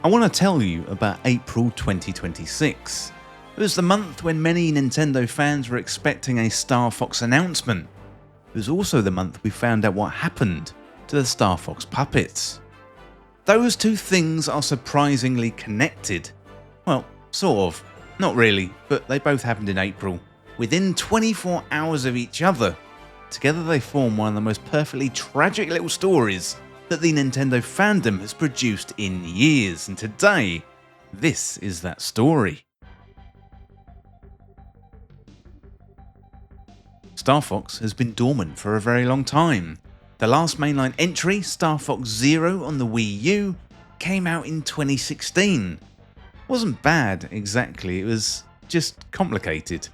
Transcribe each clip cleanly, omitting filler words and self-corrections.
I want to tell you about April 2026. It was the month when many Nintendo fans were expecting a StarFox announcement. It was also the month we found out what happened to the StarFox puppets. Those two things are surprisingly connected. Well, sort of. Not really, but they both happened in April, within 24 hours of each other. Together they form one of the most perfectly tragic little stories that the Nintendo fandom has produced in years, and today, this is that story. StarFox has been dormant for a very long time. The last mainline entry, StarFox Zero on the Wii U, came out in 2016. Wasn't bad exactly, it was just complicated.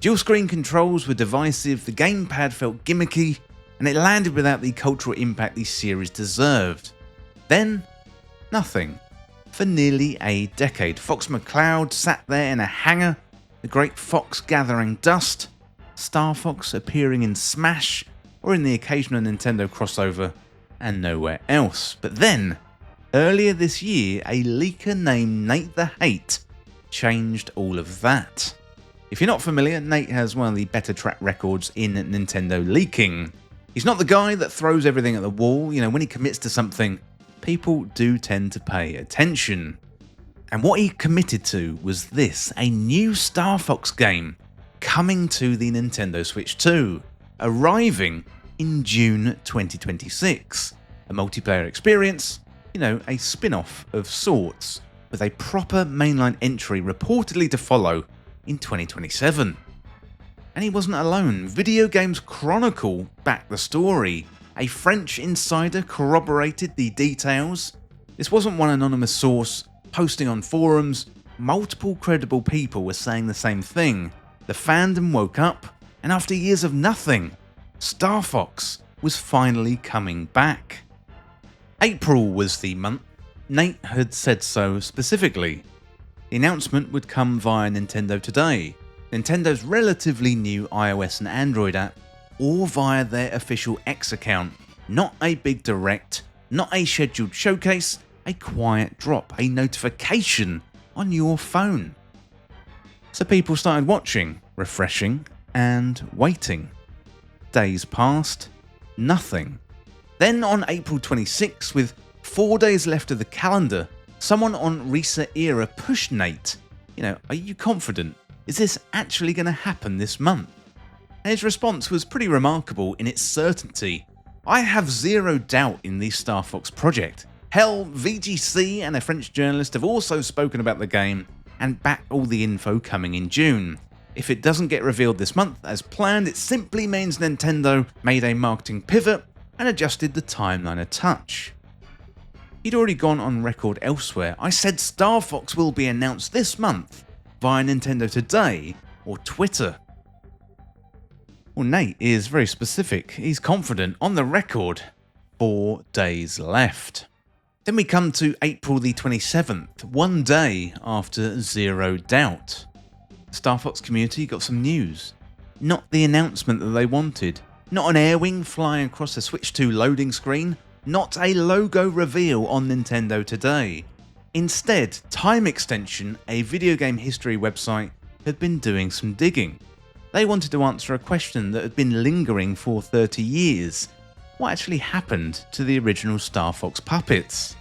Dual screen controls were divisive, the gamepad felt gimmicky, and it landed without the cultural impact the series deserved. Then, nothing. For nearly a decade, Fox McCloud sat there in a hangar, the great Fox gathering dust, StarFox appearing in Smash or in the occasional Nintendo crossover, and nowhere else. But then, earlier this year, a leaker named NateTheHate changed all of that. If you're not familiar, Nate has one of the better track records in Nintendo leaking. He's not the guy that throws everything at the wall. When he commits to something, people do tend to pay attention. And what he committed to was this, a new StarFox game coming to the Nintendo Switch 2, arriving in June 2026. A multiplayer experience, a spin-off of sorts, with a proper mainline entry reportedly to follow in 2027. And he wasn't alone. Video Games Chronicle backed the story. A French insider corroborated the details. This wasn't one anonymous source posting on forums. Multiple credible people were saying the same thing. The fandom woke up, and after years of nothing, StarFox was finally coming back. April was the month. Nate had said so specifically. The announcement would come via Nintendo Today, Nintendo's relatively new iOS and Android app, or via their official X account. Not a big direct, not a scheduled showcase, a quiet drop, a notification on your phone. So people started watching, refreshing, and waiting. Days passed, nothing. Then on April 26, with 4 days left of the calendar, someone on Reset Era pushed Nate. Are you confident? Is this actually going to happen this month? And his response was pretty remarkable in its certainty. I have zero doubt in the StarFox project. Hell, VGC and a French journalist have also spoken about the game and backed all the info coming in June. If it doesn't get revealed this month as planned, it simply means Nintendo made a marketing pivot and adjusted the timeline a touch. He'd already gone on record elsewhere. I said StarFox will be announced this month via Nintendo Today or Twitter. Well, Nate is very specific. He's confident on the record. 4 days left. Then we come to April the 27th, 1 day after Zero Doubt. The StarFox community got some news. Not the announcement that they wanted. Not an airwing flying across the Switch 2 loading screen. Not a logo reveal on Nintendo Today. Instead, Time Extension, a video game history website, had been doing some digging. They wanted to answer a question that had been lingering for 30 years. What actually happened to the original StarFox puppets?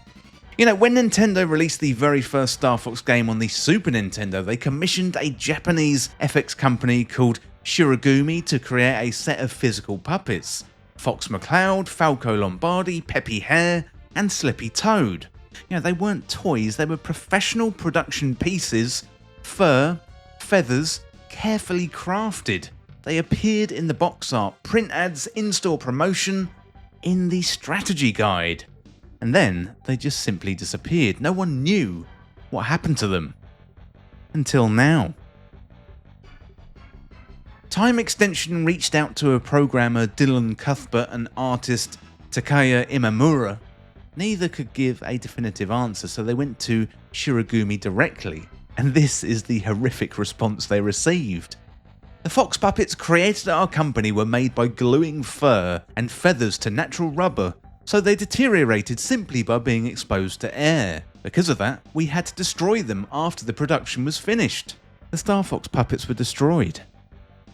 When Nintendo released the very first StarFox game on the Super Nintendo, they commissioned a Japanese FX company called Shirogumi to create a set of physical puppets. Fox McCloud, Falco Lombardi, Peppy Hare, and Slippy Toad. They weren't toys, they were professional production pieces, fur, feathers, carefully crafted. They appeared in the box art, print ads, in-store promotion, in the strategy guide. And then they just simply disappeared. No one knew what happened to them. Until now. Time Extension reached out to a programmer Dylan Cuthbert and artist Takaya Imamura. Neither could give a definitive answer, so they went to Shirogumi directly, and this is the horrific response they received. The fox puppets created at our company were made by gluing fur and feathers to natural rubber, so they deteriorated simply by being exposed to air. Because of that, we had to destroy them after the production was finished. The StarFox puppets were destroyed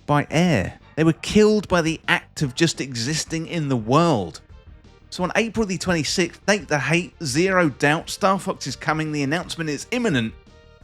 by air. They were killed by the act of just existing in the world. So on April the 26th, NateTheHate, zero doubt, StarFox is coming, the announcement is imminent.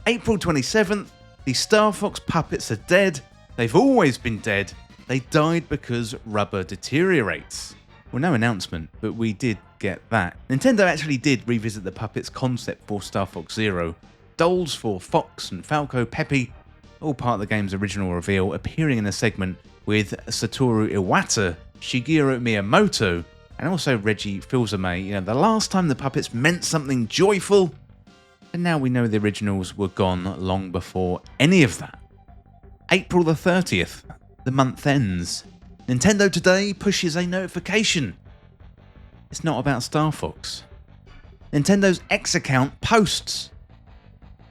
April 27th, the StarFox puppets are dead. They've always been dead. They died because rubber deteriorates. Well, no announcement, but we did get that. Nintendo actually did revisit the puppets concept for StarFox Zero. Dolls for Fox and Falco Peppy, all part of the game's original reveal, appearing in a segment with Satoru Iwata, Shigeru Miyamoto, and also Reggie Fils-Aimé. You know, the last time the puppets meant something joyful, and now we know the originals were gone long before any of that. April the 30th, the month ends. Nintendo Today pushes a notification. It's not about StarFox. Nintendo's X account posts.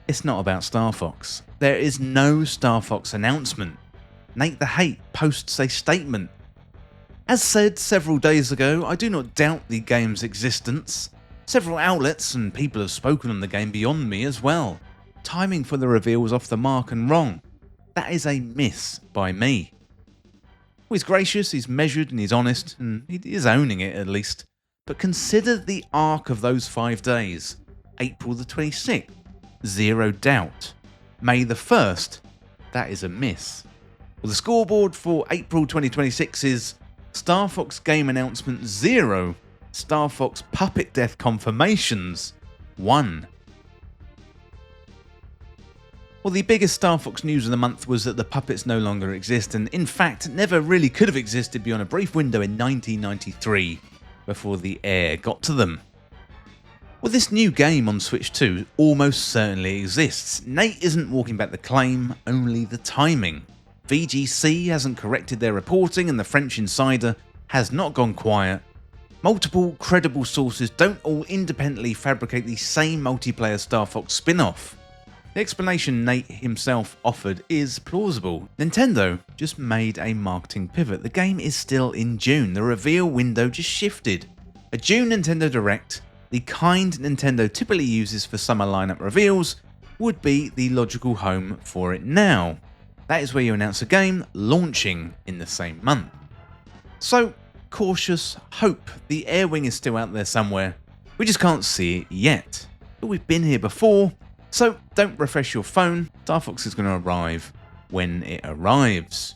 It's not about StarFox. There is no StarFox announcement. NateTheHate posts a statement. As said several days ago, I do not doubt the game's existence. Several outlets and people have spoken on the game beyond me as well. Timing for the reveal was off the mark and wrong. That is a miss by me. Well, he's gracious, he's measured and he's honest, and he is owning it at least. But consider the arc of those 5 days. April the 26th, zero doubt. May the 1st, that is a miss. Well, the scoreboard for April 2026 is StarFox game announcement 0, StarFox puppet death confirmations 1. Well, the biggest StarFox news of the month was that the puppets no longer exist, and in fact never really could have existed beyond a brief window in 1993 before the air got to them. Well, this new game on Switch 2 almost certainly exists. Nate isn't walking back the claim, only the timing. VGC hasn't corrected their reporting and the French Insider has not gone quiet. Multiple credible sources don't all independently fabricate the same multiplayer StarFox spin-off. The explanation Nate himself offered is plausible. Nintendo just made a marketing pivot. The game is still in June. The reveal window just shifted. A June Nintendo Direct, the kind Nintendo typically uses for summer lineup reveals, would be the logical home for it now. That is where you announce a game launching in the same month. So, cautious hope. The air wing is still out there somewhere. We just can't see it yet. But we've been here before. So don't refresh your phone, StarFox is going to arrive when it arrives.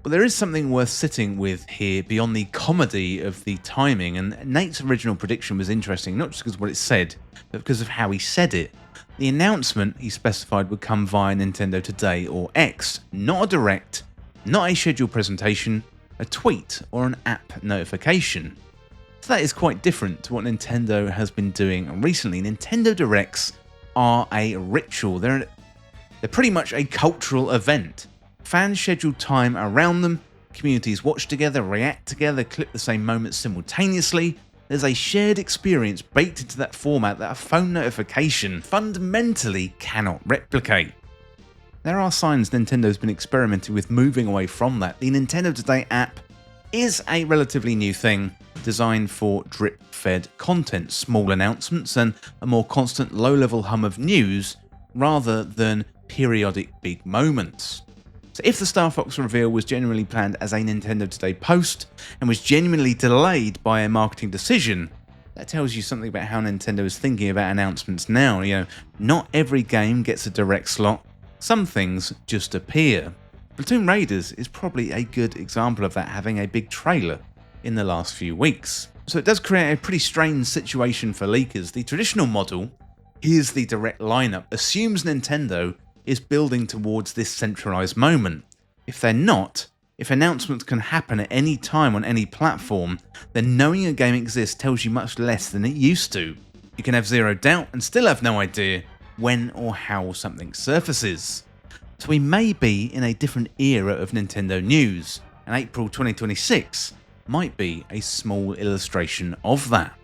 But there is something worth sitting with here beyond the comedy of the timing, and Nate's original prediction was interesting, not just because of what it said, but because of how he said it. The announcement he specified would come via Nintendo Today or X, not a direct, not a scheduled presentation, a tweet or an app notification. So that is quite different to what Nintendo has been doing recently. Nintendo Directs are a ritual. They're pretty much a cultural event. Fans schedule time around them, communities watch together, react together, clip the same moments simultaneously. There's a shared experience baked into that format that a phone notification fundamentally cannot replicate. There are signs Nintendo's been experimenting with moving away from that. The Nintendo Today app is a relatively new thing, designed for drip-fed content, small announcements, and a more constant low-level hum of news rather than periodic big moments. So if the StarFox reveal was genuinely planned as a Nintendo Today post and was genuinely delayed by a marketing decision, that tells you something about how Nintendo is thinking about announcements now. You know, not every game gets a direct slot. Some things just appear. Platoon Raiders is probably a good example of that, having a big trailer in the last few weeks. So it does create a pretty strange situation for leakers. The traditional model, here's the direct lineup, assumes Nintendo is building towards this centralized moment. If they're not, if announcements can happen at any time on any platform, then knowing a game exists tells you much less than it used to. You can have zero doubt and still have no idea when or how something surfaces. So we may be in a different era of Nintendo news, and April 2026 might be a small illustration of that.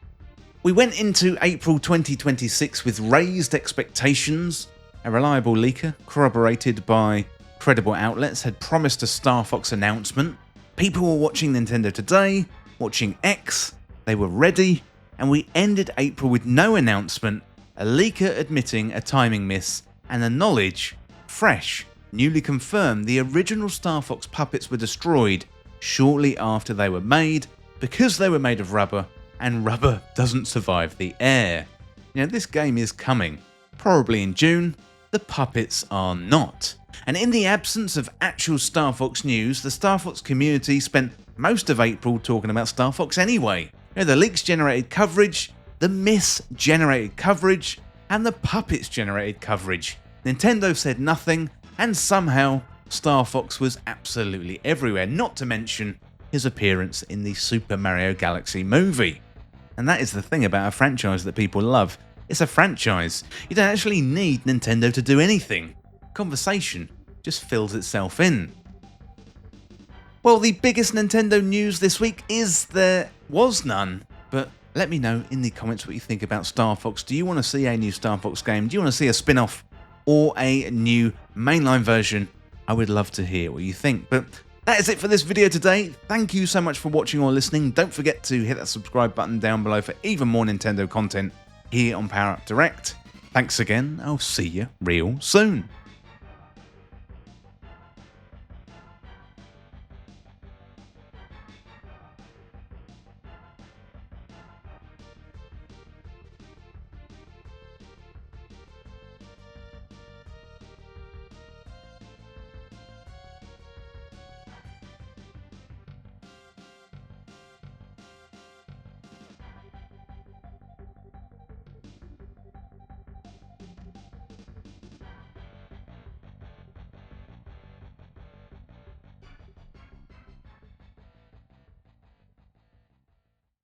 We went into April 2026 with raised expectations. A reliable leaker, corroborated by credible outlets, had promised a StarFox announcement. People were watching Nintendo Today, watching X, they were ready, and we ended April with no announcement, a leaker admitting a timing miss, and the knowledge, fresh, newly confirmed the original StarFox puppets were destroyed shortly after they were made because they were made of rubber, and rubber doesn't survive the air. You know, this game is coming, probably in June. The puppets are not. And in the absence of actual StarFox news, the StarFox community spent most of April talking about StarFox anyway. You know, the leaks generated coverage, the myths generated coverage, and the puppets generated coverage. Nintendo said nothing, and somehow StarFox was absolutely everywhere, not to mention his appearance in the Super Mario Galaxy movie. And that is the thing about a franchise that people love. It's a franchise. You don't actually need Nintendo to do anything. Conversation just fills itself in. Well, the biggest Nintendo news this week is there was none, but let me know in the comments what you think about StarFox. Do you want to see a new StarFox game? Do you want to see a spin-off or a new mainline version? I would love to hear what you think. But that is it for this video today. Thank you so much for watching or listening. Don't forget to hit that subscribe button down below for even more Nintendo content here on Power Up Direct. Thanks again. I'll see you real soon.